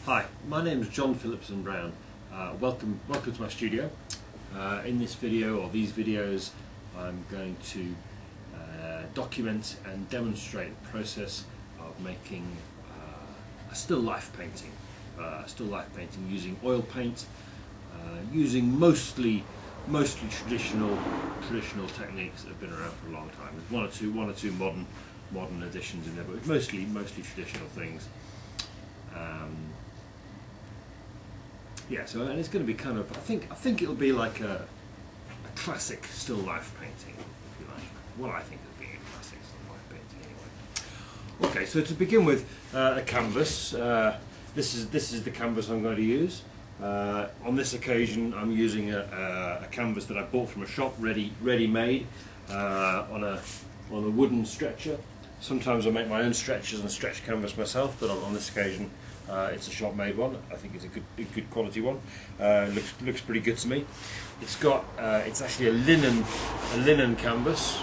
Hi, my name is Jon Phillipson Brown. Welcome to my studio. In this video, or these videos, I'm going to document and demonstrate the process of making a still life painting. Using oil paint, using mostly traditional techniques that have been around for a long time. There's one or two modern additions in there, but mostly traditional things. Yeah, so and it's going to be kind of, I think it'll be like a classic still life painting, if you like. What I think of being a classic still life painting, anyway. Okay, so to begin with, a canvas. This is the canvas I'm going to use. On this occasion, I'm using a canvas that I bought from a shop, ready-made, on a wooden stretcher. Sometimes I make my own stretchers and stretch canvas myself, but on this occasion, it's a shop-made one. I think it's a good quality one. Looks pretty good to me. It's actually a linen canvas,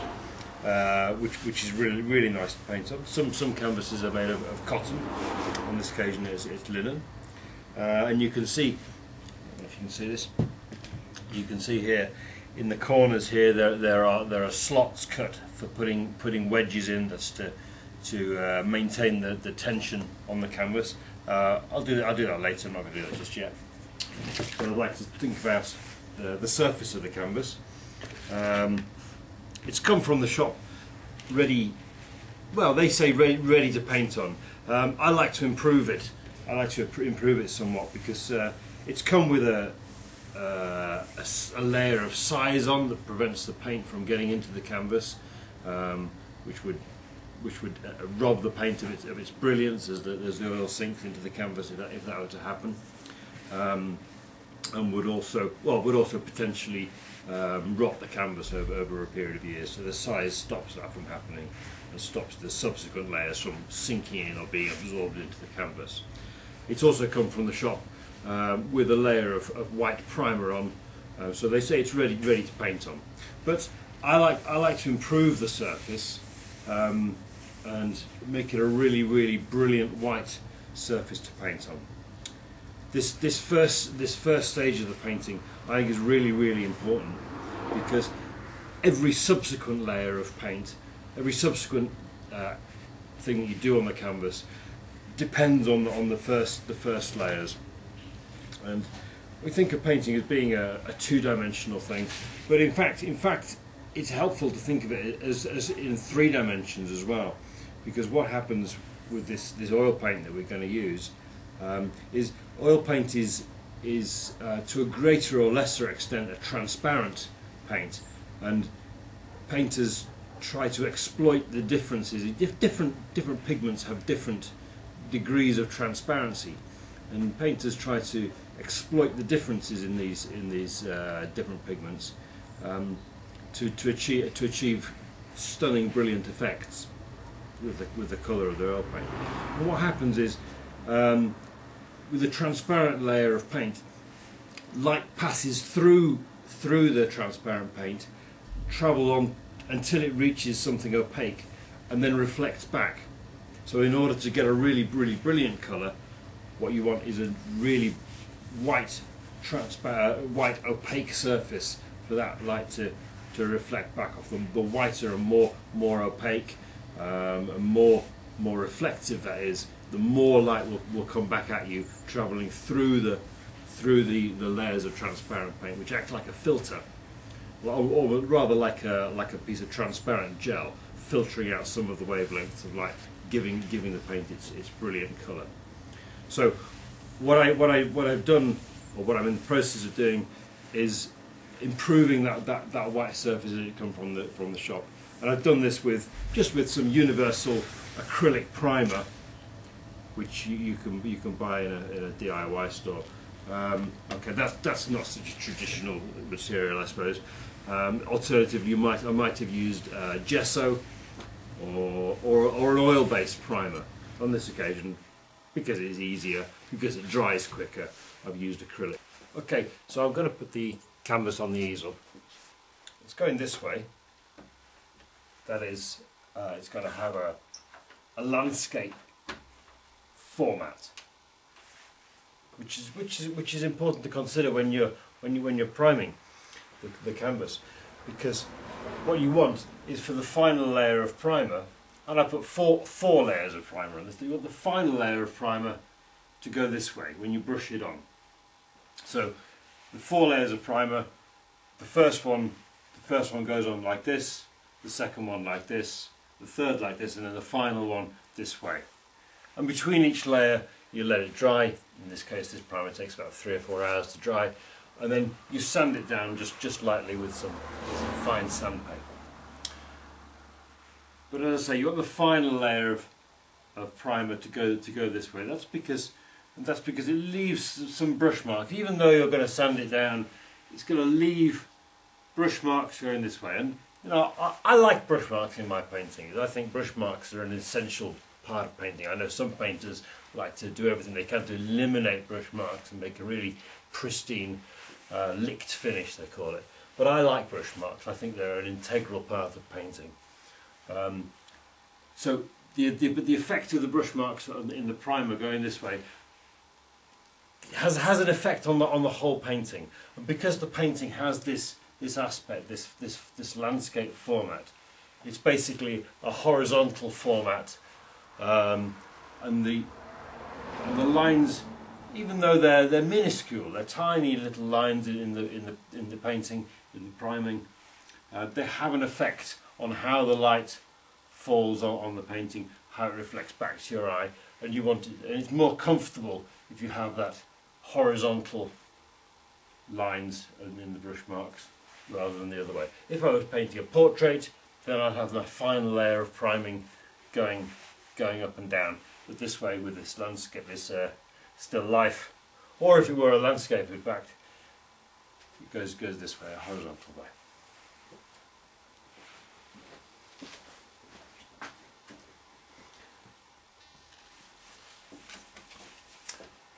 which is really nice to paint on. Some canvases are made of cotton. On this occasion, it's linen, and you can see. I don't know if you can see this. You can see here in the corners here there are slots cut for putting wedges in. That's to maintain the tension on the canvas. I'll do that later. I'm not going to do that just yet. But I'd like to think about the surface of the canvas. It's come from the shop ready. Well, they say ready to paint on. I like to improve it. I like to improve it somewhat because it's come with a layer of size on that prevents the paint from getting into the canvas, which would rob the paint of its brilliance as the oil sinks into the canvas if that were to happen, and would also potentially rot the canvas over a period of years. So the size stops that from happening and stops the subsequent layers from sinking in or being absorbed into the canvas. It's also come from the shop with a layer of white primer on, so they say it's ready to paint on. But I like to improve the surface and make it a really brilliant white surface to paint on. This first stage of the painting I think is really important, because every subsequent layer of paint, every subsequent thing that you do on the canvas depends on the first layers. And we think of painting as being a two-dimensional thing, but in fact it's helpful to think of it as in 3 dimensions as well, because what happens with this oil paint that we're going to use is oil paint is to a greater or lesser extent a transparent paint, and painters try to exploit the differences. Different pigments have different degrees of transparency, and painters try to exploit the differences in these different pigments to achieve stunning, brilliant effects with the colour of the oil paint. And what happens is, with a transparent layer of paint, light passes through the transparent paint, travel on until it reaches something opaque, and then reflects back. So in order to get a really brilliant colour, what you want is a really white opaque surface for that light to reflect back off them. The whiter and more opaque and more reflective that is, the more light will come back at you, travelling through the layers of transparent paint, which act like a filter, or rather like a piece of transparent gel, filtering out some of the wavelengths of light, giving the paint its brilliant colour. So what I've done, or what I'm in the process of doing, is improving that white surface that had come from the shop, and I've done this with some universal acrylic primer, which you can buy in a DIY store. Okay, that's not such a traditional material, I suppose. Alternatively, I might have used gesso or an oil-based primer. On this occasion, because it's easier, because it dries quicker, I've used acrylic. Okay, so I'm going to put the canvas on the easel. It's going this way. That is, it's going to have a landscape format. which is important to consider when you're priming the canvas, because what you want is for the final layer of primer, and I put four layers of primer on this. You want the final layer of primer to go this way when you brush it on. So the 4 layers of primer, the first one goes on like this, the second one like this, the third like this, and then the final one this way. And between each layer you let it dry. In this case this primer takes about 3 or 4 hours to dry, and then you sand it down just lightly with some fine sandpaper. But as I say, you want the final layer of primer to go this way. That's because it leaves some brush marks. Even though you're going to sand it down, it's going to leave brush marks going this way. And you know, I like brush marks in my paintings. I think brush marks are an essential part of painting. I know some painters like to do everything they can to eliminate brush marks and make a really pristine licked finish, they call it. But I like brush marks. I think they're an integral part of painting. So the effect of the brush marks in the primer going this way has an effect on the whole painting. And because the painting has this aspect, this landscape format, it's basically a horizontal format, and the lines, even though they're minuscule, they're tiny little lines in the painting, in the priming, they have an effect on how the light falls on the painting, how it reflects back to your eye, and it's more comfortable if you have that horizontal lines in the brush marks rather than the other way. If I was painting a portrait, then I'd have that final layer of priming going up and down, but this way with this landscape, this still life, or if it were a landscape, in fact, it goes this way, a horizontal way.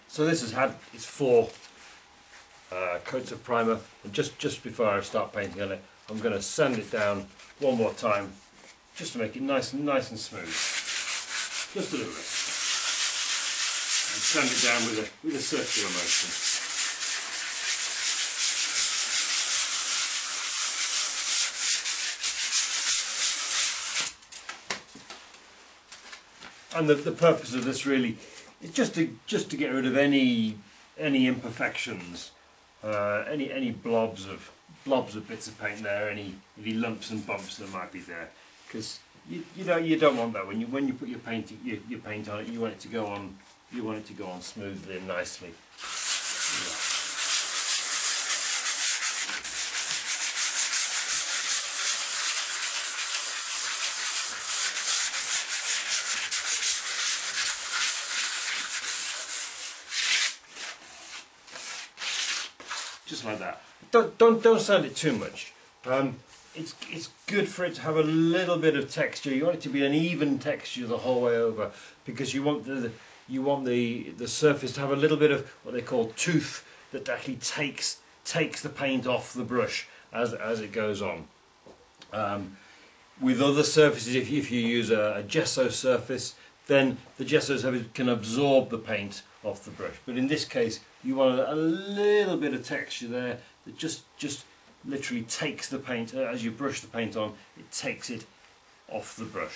So this has had its 4 coats of primer, and just before I start painting on it, I'm going to sand it down one more time, just to make it nice and smooth, just a little bit, and sand it down with a circular motion. And the purpose of this really is just to get rid of any imperfections, any blobs of bits of paint there, any lumps and bumps that might be there, because you don't want that when you put your paint on it. You want it to go on smoothly and nicely. Yeah. Just like that. Don't sand it too much. It's good for it to have a little bit of texture. You want it to be an even texture the whole way over, because you want the surface to have a little bit of what they call tooth that actually takes the paint off the brush as it goes on. With other surfaces, if you use a gesso surface, then the gesso surface can absorb the paint off the brush. But in this case, you want a little bit of texture there that just literally takes the paint, as you brush the paint on, it takes it off the brush.